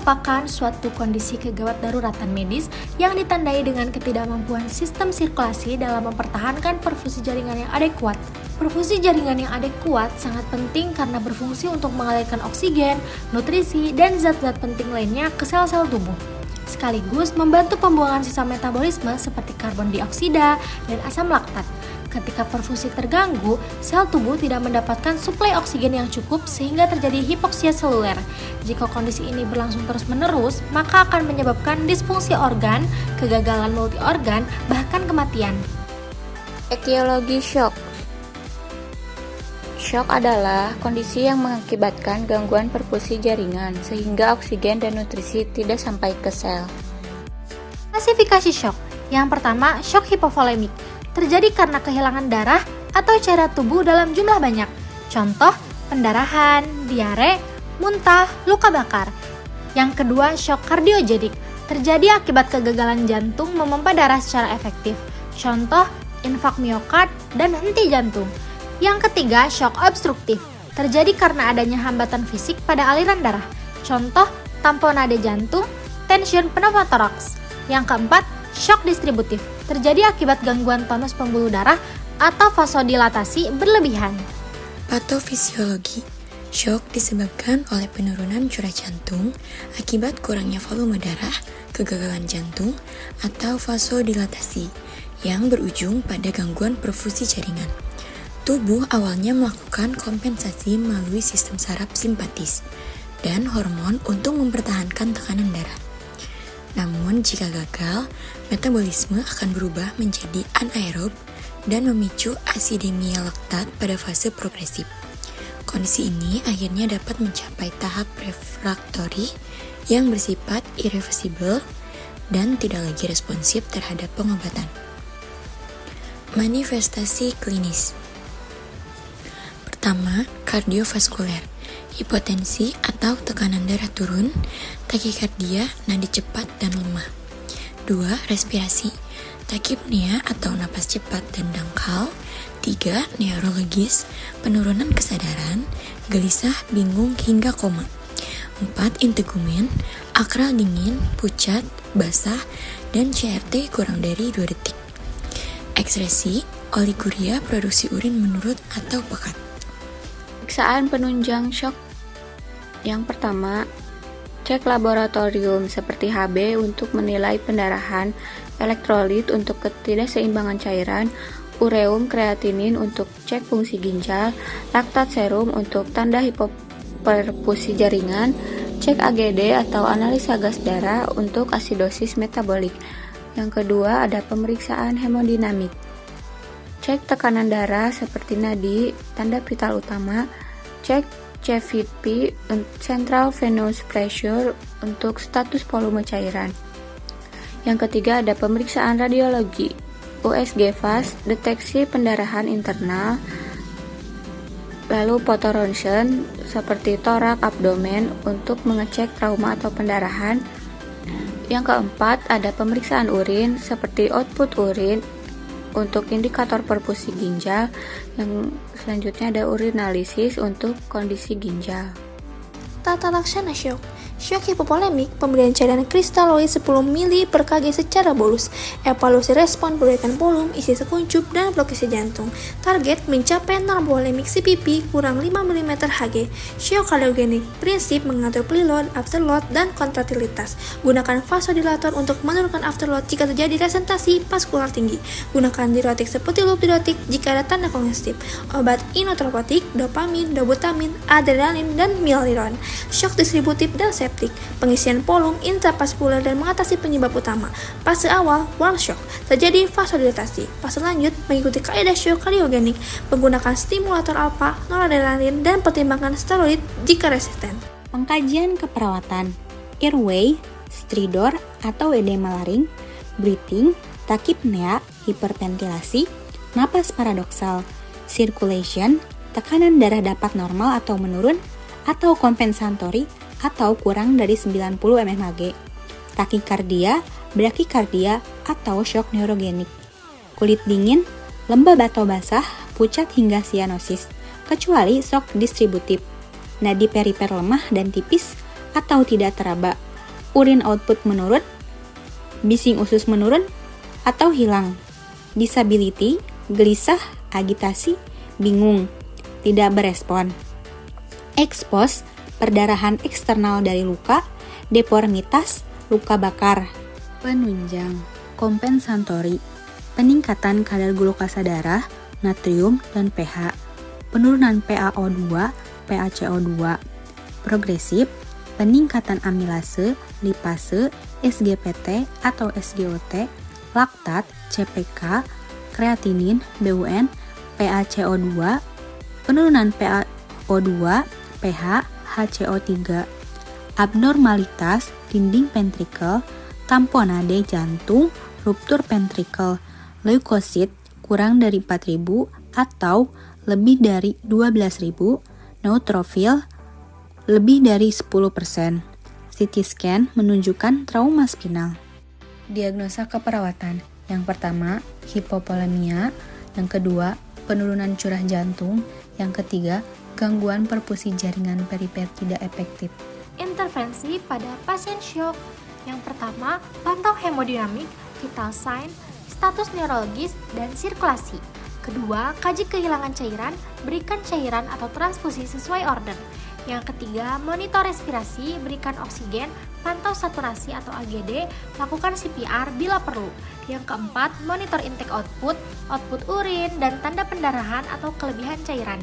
merupakan suatu kondisi kegawat daruratan medis yang ditandai dengan ketidakmampuan sistem sirkulasi dalam mempertahankan perfusi jaringan yang adekuat. Perfusi jaringan yang adekuat sangat penting karena berfungsi untuk mengalirkan oksigen, nutrisi, dan zat-zat penting lainnya ke sel-sel tubuh. Sekaligus membantu pembuangan sisa metabolisme seperti karbon dioksida dan asam laktat. Ketika perfusi terganggu, sel tubuh tidak mendapatkan suplai oksigen yang cukup sehingga terjadi hipoksia seluler. Jika kondisi ini berlangsung terus-menerus, maka akan menyebabkan disfungsi organ, kegagalan multi organ, bahkan kematian. Etiologi shock. Shock adalah kondisi yang mengakibatkan gangguan perfusi jaringan sehingga oksigen dan nutrisi tidak sampai ke sel. Klasifikasi shock. Yang pertama, shock hipovolemik. Terjadi karena kehilangan darah atau cairan tubuh dalam jumlah banyak. Contoh, pendarahan, diare, muntah, luka bakar. Yang kedua, shock kardiogenik. Terjadi akibat kegagalan jantung memompa darah secara efektif. Contoh, infark miokard dan henti jantung. Yang ketiga, shock obstruktif. Terjadi karena adanya hambatan fisik pada aliran darah. Contoh, tamponade jantung, tension pneumotoraks. Yang keempat, shock distributif. Terjadi akibat gangguan tonus pembuluh darah atau vasodilatasi berlebihan. Patofisiologi. Shock disebabkan oleh penurunan curah jantung akibat kurangnya volume darah, kegagalan jantung, atau vasodilatasi yang berujung pada gangguan perfusi jaringan. Tubuh awalnya melakukan kompensasi melalui sistem saraf simpatis dan hormon untuk mempertahankan tekanan darah. Namun jika gagal, metabolisme akan berubah menjadi anaerob dan memicu asidemia laktat pada fase progresif. Kondisi ini akhirnya dapat mencapai tahap refraktori yang bersifat irreversibel dan tidak lagi responsif terhadap pengobatan. Manifestasi klinis. Pertama, kardiovaskuler. Hipotensi atau tekanan darah turun, takikardia, nadi cepat dan lemah. 2. Respirasi, takipnea atau napas cepat dan dangkal. 3. Neurologis, penurunan kesadaran, gelisah, bingung hingga koma. 4. Integumen, akral dingin, pucat, basah, dan CRT kurang dari 2 detik. Ekskresi, oliguria, produksi urin menurut atau pekat. Pemeriksaan penunjang shock. Yang pertama, cek laboratorium seperti Hb untuk menilai pendarahan, elektrolit untuk ketidakseimbangan cairan, ureum kreatinin untuk cek fungsi ginjal, laktat serum untuk tanda hipoperfusi jaringan, cek AGD atau analisa gas darah untuk asidosis metabolik. Yang kedua, ada pemeriksaan hemodinamik. Cek tekanan darah seperti nadi, tanda vital utama, cek CVP, central venous pressure untuk status volume cairan. Yang ketiga ada pemeriksaan radiologi, USG fast, deteksi pendarahan internal, lalu fotoronsen seperti torak, abdomen untuk mengecek trauma atau pendarahan. Yang keempat ada pemeriksaan urin seperti output urin untuk indikator perfusi ginjal. Yang selanjutnya ada urinalisis untuk kondisi ginjal. Tata laksana shock. Shock hipovolemik, pemberian cairan kristaloid 10 ml per kg secara bolus, evaluasi respon perbaikan volume, isi sekuncup, dan blokase jantung. Target mencapai normovolemic CPP kurang 5 mm Hg. Shock kardiogenik, prinsip mengatur preload, afterload, dan kontratilitas. Gunakan vasodilator untuk menurunkan afterload jika terjadi resentasi vaskular tinggi. Gunakan diuretik seperti loop diuretik jika ada tanda kongestif. Obat inotropotik, dopamin, dobutamin, adrenalin, dan milriron. Shock distributif dan septik, pengisian volume intravaskular dan mengatasi penyebab utama. Fase awal, warm shock, terjadi vasodilatasi. Fase lanjut, mengikuti kaidah shock kardiogenik, menggunakan stimulator alfa, noradrenalin, dan pertimbangan steroid jika resisten. Pengkajian keperawatan, airway, stridor atau edema laring, breathing, takipnea, hiperventilasi, napas paradoksal, circulation, tekanan darah dapat normal atau menurun, atau kompensatory atau kurang dari 90 mmHg, takikardia, brakikardia, atau shock neurogenik, kulit dingin, lembab atau basah, pucat hingga sianosis, kecuali shock distributif, nadi perifer lemah dan tipis atau tidak teraba, urin output menurun, bising usus menurun, atau hilang. Disability, gelisah, agitasi, bingung, tidak berespon. Expose, perdarahan eksternal dari luka, deformitas, luka bakar. Penunjang, kompensatory, peningkatan kadar glukasa darah, natrium, dan pH, penurunan PaO2, PaCO2. Progresif, peningkatan amilase, lipase, SGPT atau SGOT, laktat, CPK, kreatinin, BUN, PaCO2, penurunan PaO2, pH, HCO3, abnormalitas dinding ventrikel, tamponade jantung, ruptur ventrikel, leukosit kurang dari 4.000 atau lebih dari 12.000, neutrofil lebih dari 10%. CT scan menunjukkan trauma spinal. Diagnosa keperawatan. Yang pertama, hipovolemia. Yang kedua, penurunan curah jantung. Yang ketiga, gangguan perfusi jaringan perifer tidak efektif. Intervensi pada pasien syok. Yang pertama, pantau hemodinamik, vital sign, status neurologis, dan sirkulasi. Kedua, kaji kehilangan cairan, berikan cairan atau transfusi sesuai order. Yang ketiga, monitor respirasi, berikan oksigen, pantau saturasi atau AGD, lakukan CPR bila perlu. Yang keempat, monitor intake output urin, dan tanda pendarahan atau kelebihan cairan.